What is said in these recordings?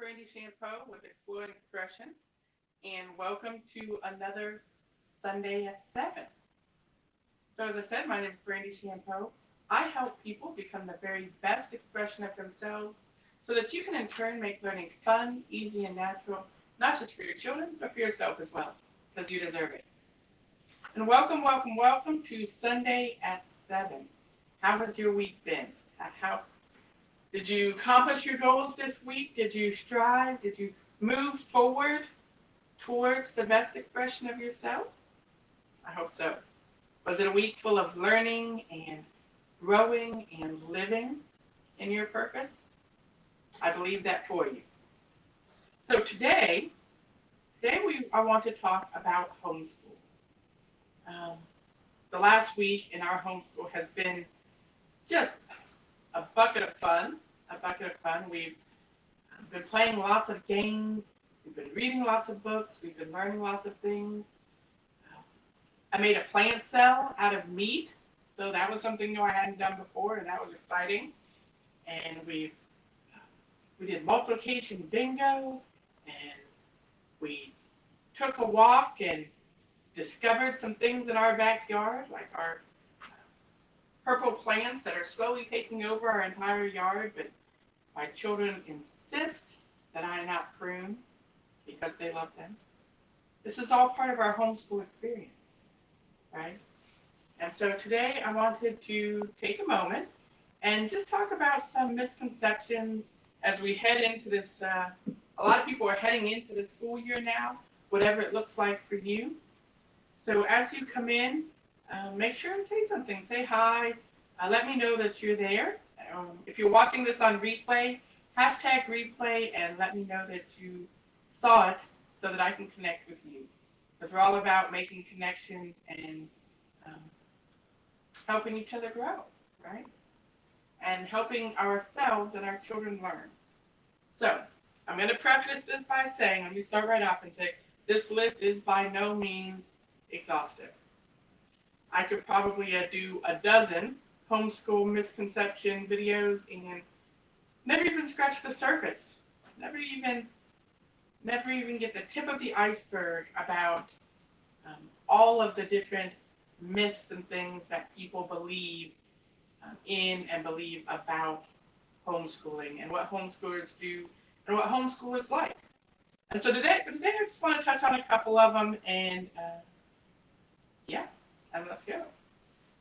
Brandy Shampoo with Exploring Expression, and welcome to another Sunday at 7. So, as I said, my name is Brandy Shampoo. I help people become the very best expression of themselves so that you can, in turn, make learning fun, easy, and natural, not just for your children, but for yourself as well, because you deserve it. And welcome to Sunday at 7. How has your week been? How Did you accomplish your goals this week? Did you strive? Did you move forward towards the best expression of yourself? I hope so. Was it a week full of learning and growing and living in your purpose? I believe that for you. So today I want to talk about homeschool. Um, the last week in our homeschool has been just a bucket of fun. A bucket of fun. We've been playing lots of games. We've been reading lots of books. We've been learning lots of things. I made a plant cell out of meat, so that was something new I hadn't done before, and that was exciting. And we did multiplication bingo, and we took a walk and discovered some things in our backyard, like our purple plants that are slowly taking over our entire yard, but my children insist that I not prune because they love them. This is all part of our homeschool experience, right? And so today I wanted to take a moment and just talk about some misconceptions as we head into this. A lot of people are heading into the school year now, whatever it looks like for you. So as you come in, make sure and say something. Say hi. Let me know that you're there. If you're watching this on replay, hashtag replay and let me know that you saw it so that I can connect with you. Because we're all about making connections and um, helping each other grow, right? And helping ourselves and our children learn. So I'm going to preface this by saying, let me start right off and say, this list is by no means exhaustive. I could probably do a dozen homeschool misconception videos and never even scratch the surface. Never even get the tip of the iceberg about all of the different myths and things that people believe in and believe about homeschooling and what homeschoolers do and what homeschool is like. And so today I just want to touch on a couple of them and yeah, and let's go.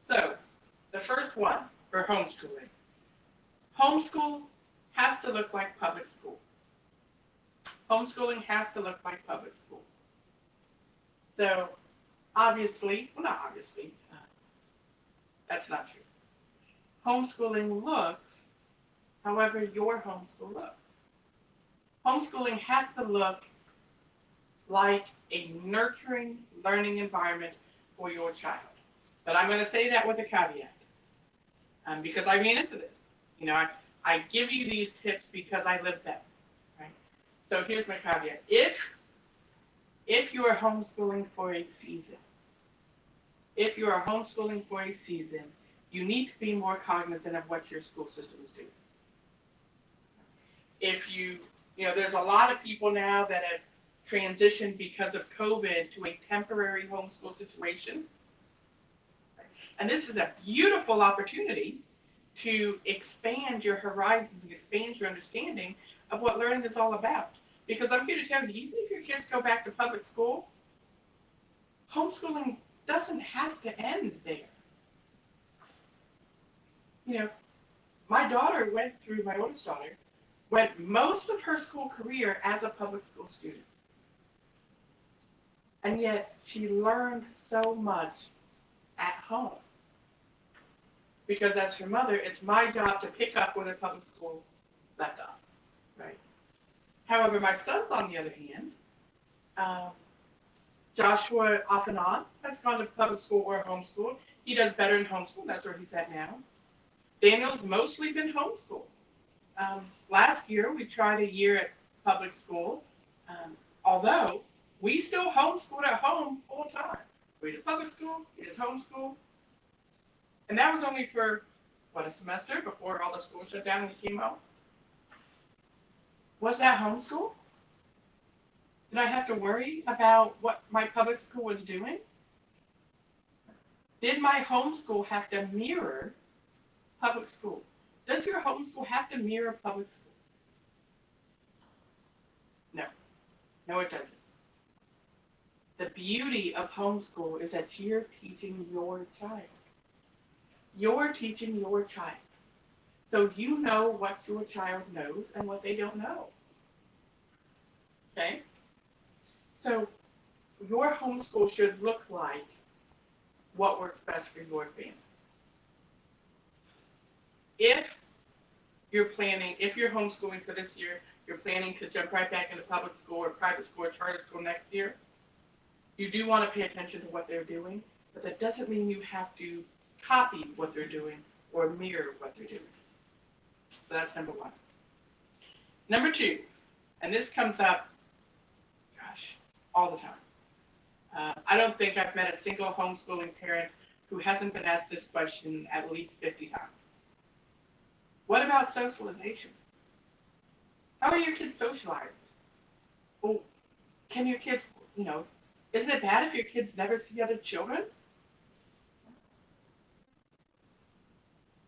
So the first one for homeschooling. Homeschool has to look like public school. Homeschooling has to look like public school. So obviously, well not obviously, that's not true. Homeschooling looks however your homeschool looks. Homeschooling has to look like a nurturing learning environment for your child. But I'm going to say that with a caveat because I ran into this. I give you these tips because I lived them. Right? So here's my caveat. If you are homeschooling for a season, you need to be more cognizant of what your school system is doing. If there's a lot of people now that have transitioned because of COVID to a temporary homeschool situation. And this is a beautiful opportunity to expand your horizons and expand your understanding of what learning is all about. Because I'm here to tell you, even if your kids go back to public school, homeschooling doesn't have to end there. You know, my oldest daughter, went most of her school career as a public school student. And yet she learned so much at home. Because as her mother, it's my job to pick up where the public school left off, right? However, my son's on the other hand, um, Joshua off and on has gone to public school or homeschool. He does better in homeschool. That's where he's at now. Daniel's mostly been homeschooled. Last year, we tried a year at public school, although we still homeschooled at home full time. We did public school, we did homeschool, and that was only for, a semester before all the schools shut down and we came home. Was that homeschool? Did I have to worry about what my public school was doing? Did my homeschool have to mirror public school? Does your homeschool have to mirror public school? No, no, it doesn't. The beauty of homeschool is that you're teaching your child. You're teaching your child. So you know what your child knows and what they don't know. Okay? So your homeschool should look like what works best for your family. If if you're homeschooling for this year, you're planning to jump right back into public school or private school or charter school next year, you do want to pay attention to what they're doing, but that doesn't mean you have to copy what they're doing or mirror what they're doing. So that's number one. Number two, and this comes up, gosh, all the time. I don't think I've met a single homeschooling parent who hasn't been asked this question at least 50 times. What about socialization? How are your kids socialized? Well, can your kids, isn't it bad if your kids never see other children?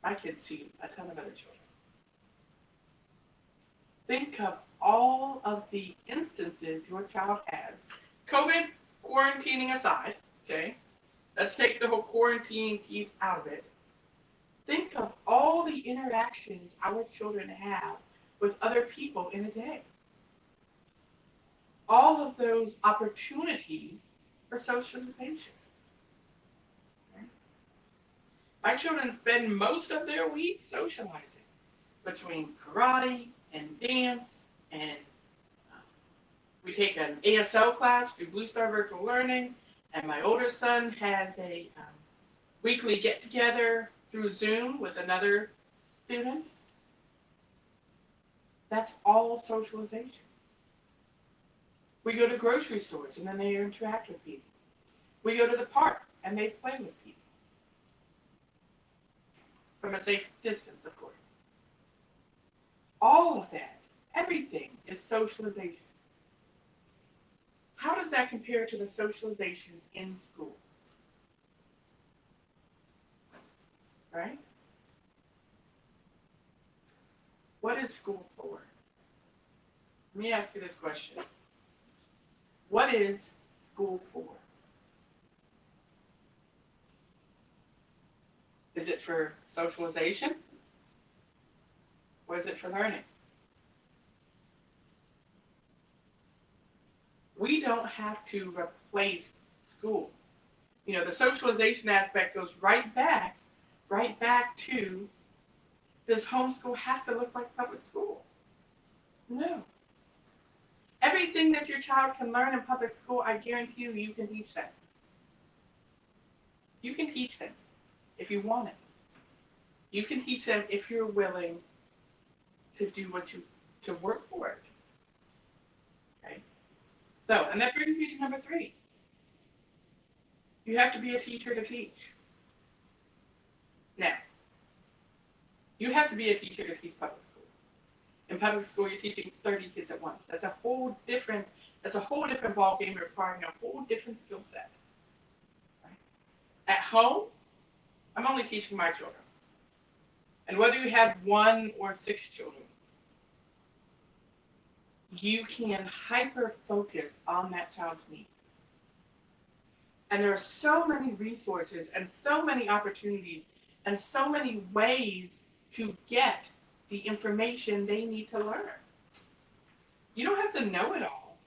My kids see a ton of other children. Think of all of the instances your child has. COVID, quarantining aside, okay? Let's take the whole quarantine piece out of it. Think of all the interactions our children have with other people in a day. All of those opportunities for socialization. Okay? My children spend most of their week socializing between karate and dance, and we take an ASL class through Blue Star Virtual Learning, and my older son has a weekly get-together through Zoom with another student. That's all socialization. We go to grocery stores and then they interact with people. We go to the park and they play with people. From a safe distance, of course. All of that, everything is socialization. How does that compare to the socialization in school? Right? What is school for? Let me ask you this question. What is school for? Is it for socialization? Or is it for learning? We don't have to replace school. The socialization aspect goes right back to, does homeschool have to look like public school? No. Everything that your child can learn in public school, I guarantee you can teach them. You can teach them if you want it. You can teach them if you're willing to do to work for it. Okay? So, and that brings me to number 3. You have to be a teacher to teach. Now, you have to be a teacher to teach public school. In public school, you're teaching 30 kids at once. That's a whole different ballgame requiring a whole different skill set. Right? At home, I'm only teaching my children. And whether you have 1 or 6 children, you can hyper-focus on that child's need. And there are so many resources and so many opportunities and so many ways to get the information they need to learn. You don't have to know it all.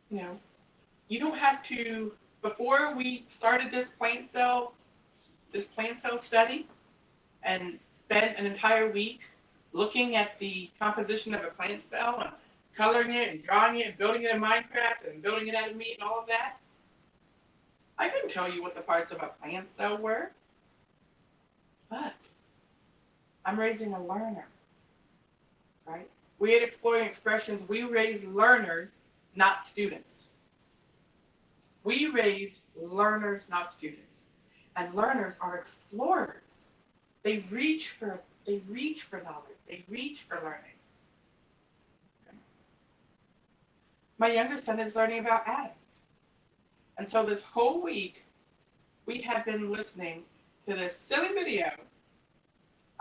You don't have to, before we started this plant cell study and spent an entire week looking at the composition of a plant cell and coloring it and drawing it and building it in Minecraft and building it out of meat and all of that, I couldn't tell you what the parts of a plant cell were, but I'm raising a learner, right? We at Exploring Expressions, we raise learners, not students. We raise learners, not students. And learners are explorers. They reach for knowledge. They reach for learning. My younger son is learning about atoms. And so this whole week, we have been listening to this silly video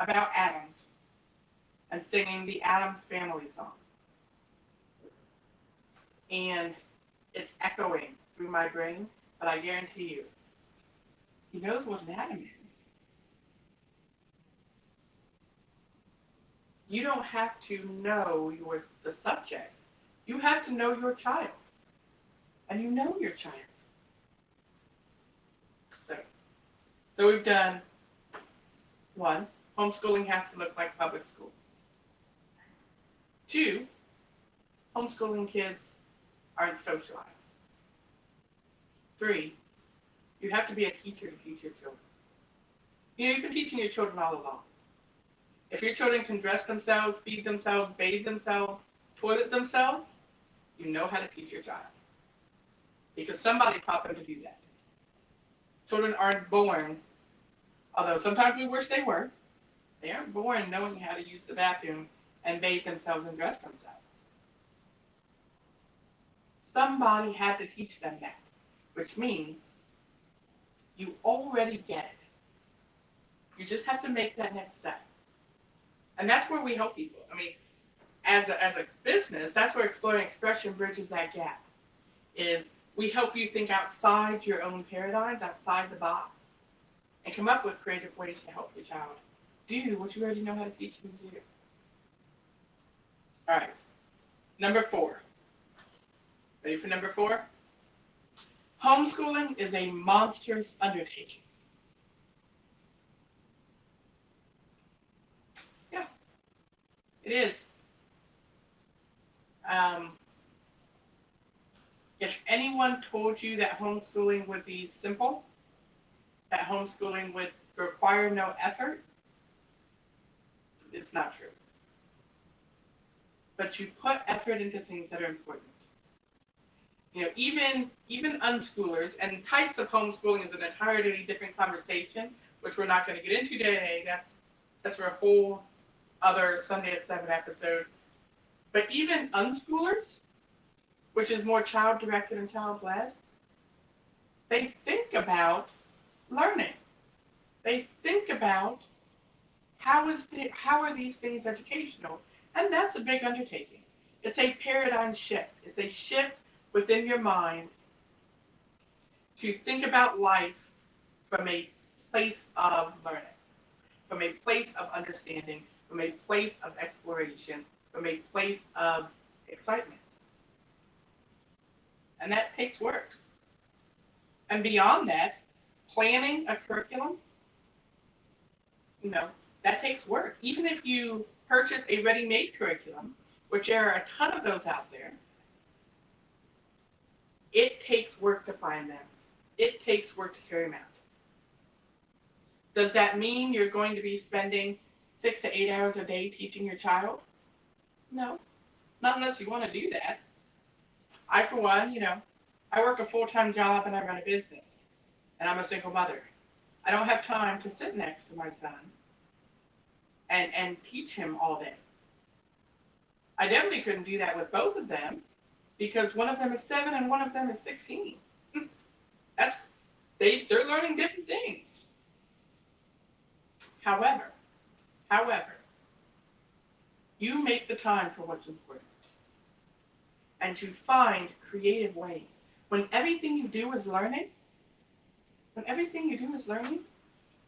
about atoms and singing the Addams Family song. And it's echoing through my brain, but I guarantee you, he knows what an atom is. You don't have to know the subject. You have to know your child. And you know your child. So we've done one, homeschooling has to look like public school. Two, homeschooling kids aren't socialized. Three, you have to be a teacher to teach your children. You know, you've been teaching your children all along. If your children can dress themselves, feed themselves, bathe themselves, toilet themselves, you know how to teach your child. Because somebody taught them to do that. Children aren't born, although sometimes we wish they were, they aren't born knowing how to use the bathroom and bathe themselves and dress themselves. Somebody had to teach them that, which means you already get it. You just have to make that next step. And that's where we help people. I mean, as a business, that's where Exploring Expression bridges that gap, is we help you think outside your own paradigms, outside the box, and come up with creative ways to help your child do what you already know how to teach them to do. All right, number 4. Ready for number 4? Homeschooling is a monstrous undertaking. Yeah, it is. If anyone told you that homeschooling would be simple, that homeschooling would require no effort, it's not true. But you put effort into things that are important. You know, even unschoolers, and types of homeschooling is an entirely different conversation, which we're not going to get into today. That's for a whole other Sunday at 7 episode. But even unschoolers, which is more child-directed and child-led, they think about learning. They think about how are these things educational, and that's a big undertaking. It's a paradigm shift. It's a shift within your mind to think about life from a place of learning, from a place of understanding, from a place of exploration, from a place of excitement. And that takes work. And beyond that, planning a curriculum, you know, that takes work. Even if you purchase a ready-made curriculum, which there are a ton of those out there, it takes work to find them. It takes work to carry them out. Does that mean you're going to be spending 6 to 8 hours a day teaching your child? No, not unless you want to do that. I, for one, I work a full-time job and I run a business, and I'm a single mother. I don't have time to sit next to my son and teach him all day. I definitely couldn't do that with both of them because one of them is 7 and one of them is 16. They're learning different things. However, you make the time for what's important. And you find creative ways. When everything you do is learning,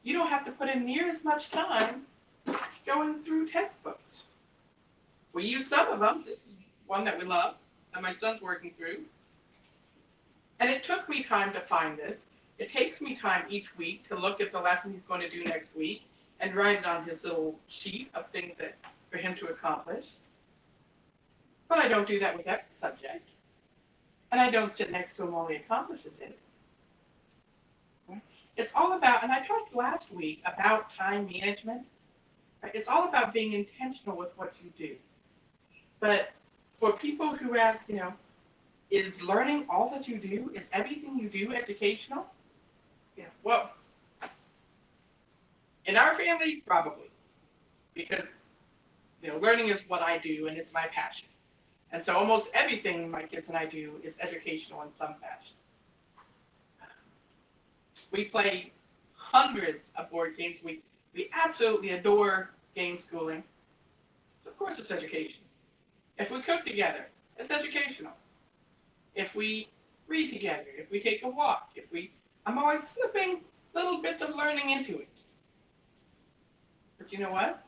you don't have to put in near as much time going through textbooks. We use some of them. This is one that we love, that my son's working through. And it took me time to find this. It takes me time each week to look at the lesson he's going to do next week and write it on his little sheet of things that for him to accomplish. But I don't do that with every subject. And I don't sit next to him while he accomplishes it. It's all about, and I talked last week about time management. It's all about being intentional with what you do. But for people who ask, is learning all that you do? Is everything you do educational? Yeah. Well, in our family, probably. Because, learning is what I do and it's my passion. And so almost everything my kids and I do is educational in some fashion. We play hundreds of board games. We absolutely adore game schooling. So of course it's education. If we cook together, it's educational. If we read together, if we take a walk, I'm always slipping little bits of learning into it. But you know what?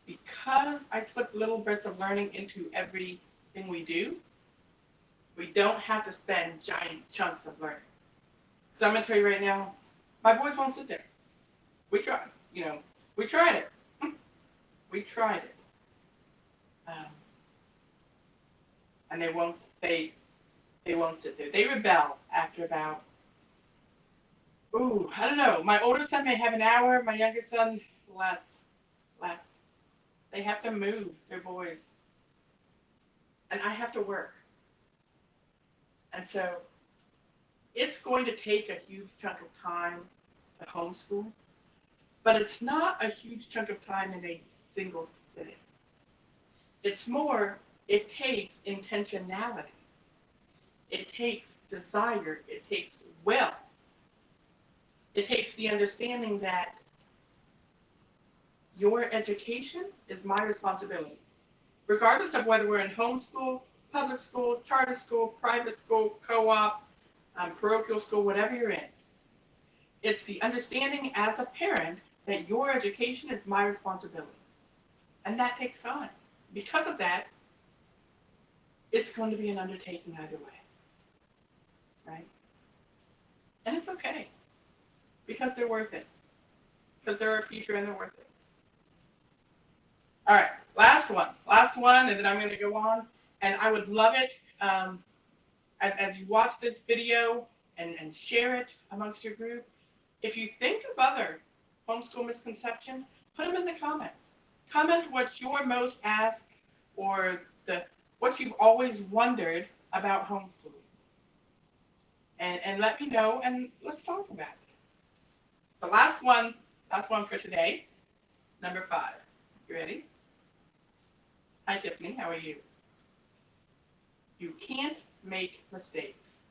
Because I slip little bits of learning into everything we do, we don't have to spend giant chunks of learning. So I'm going to tell you right now, my boys won't sit there. We tried, we tried it. We tried it. Um, and they won't sit there. They rebel after about, I don't know. My older son may have an hour. My younger son, less. Less. They have to move. They're boys. And I have to work. And so it's going to take a huge chunk of time to homeschool, but it's not a huge chunk of time in a single sitting. It's more, it takes intentionality. It takes desire. It takes will. It takes the understanding that your education is my responsibility. Regardless of whether we're in homeschool, public school, charter school, private school, co-op, parochial school, whatever you're in, it's the understanding as a parent that your education is my responsibility. And that takes time. Because of that, it's going to be an undertaking either way. Right? And it's okay. Because they're worth it. Because they're our future and they're worth it. All right, last one, and then I'm going to go on. And I would love it as you watch this video and share it amongst your group. If you think of other homeschool misconceptions, put them in the comments. Comment what you're most asked or what you've always wondered about homeschooling. And let me know, and let's talk about it. The last one for today, number 5. You ready? Hi, Tiffany. How are you? You can't make mistakes.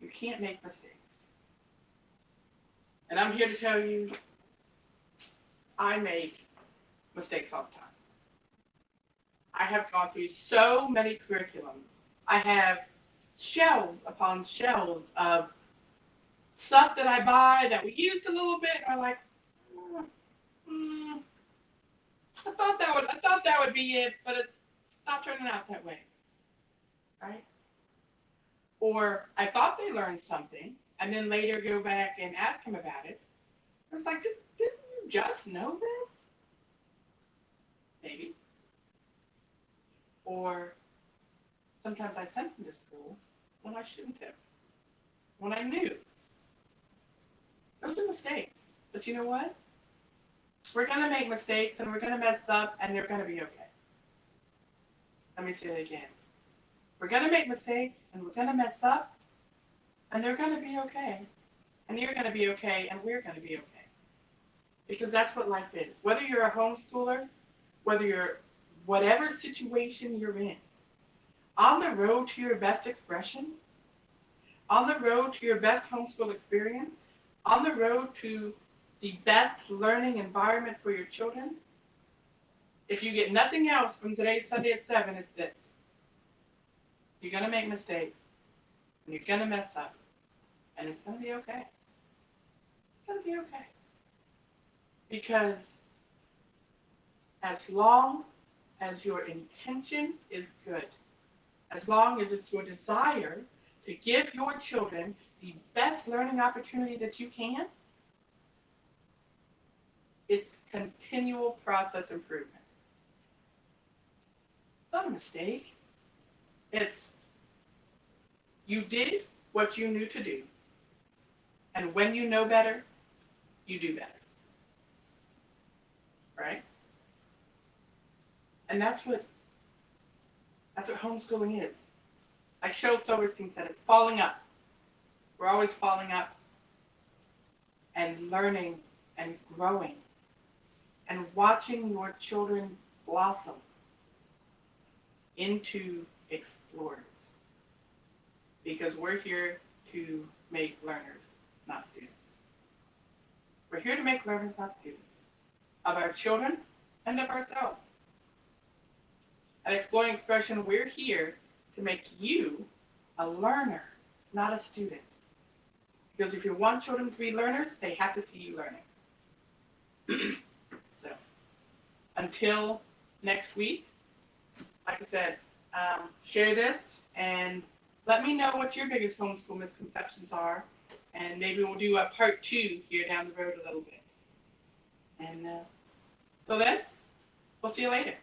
You can't make mistakes. And I'm here to tell you, I make mistakes all the time. I have gone through so many curriculums. I have shelves upon shelves of stuff that I buy that we used a little bit. I'm like, I thought that would be it, but it's not turning out that way, right? Or I thought they learned something, and then later go back and ask him about it. I was like, didn't you just know this? Maybe. Or sometimes I sent them to school when I shouldn't have, when I knew. Those are mistakes. But you know what? We're going to make mistakes, and we're going to mess up, and they're going to be okay. Let me say it again. We're going to make mistakes, and we're going to mess up, and they're going to be okay. And you're going to be okay, and we're going to be okay. Because that's what life is. Whether you're a homeschooler, whether you're whatever situation you're in, on the road to your best expression, on the road to your best homeschool experience, on the road to the best learning environment for your children, if you get nothing else from today's Sunday at 7, it's this. You're going to make mistakes, and you're going to mess up, and it's going to be okay. It's going to be okay. Because as long as your intention is good, as long as it's your desire to give your children the best learning opportunity that you can, it's continual process improvement. It's not a mistake. It's you did what you knew to do. And when you know better, you do better. Right? And that's what homeschooling is. Like Cheryl Silverstein said, it's falling up. We're always falling up and learning and growing and watching your children blossom. into explorers, because we're here to make learners, not students. We're here to make learners, not students, of our children and of ourselves. At Exploring Expression, we're here to make you a learner, not a student. Because if you want children to be learners, they have to see you learning. So, until next week, like I said, share this and let me know what your biggest homeschool misconceptions are. And maybe we'll do a part 2 here down the road a little bit. And so then, we'll see you later.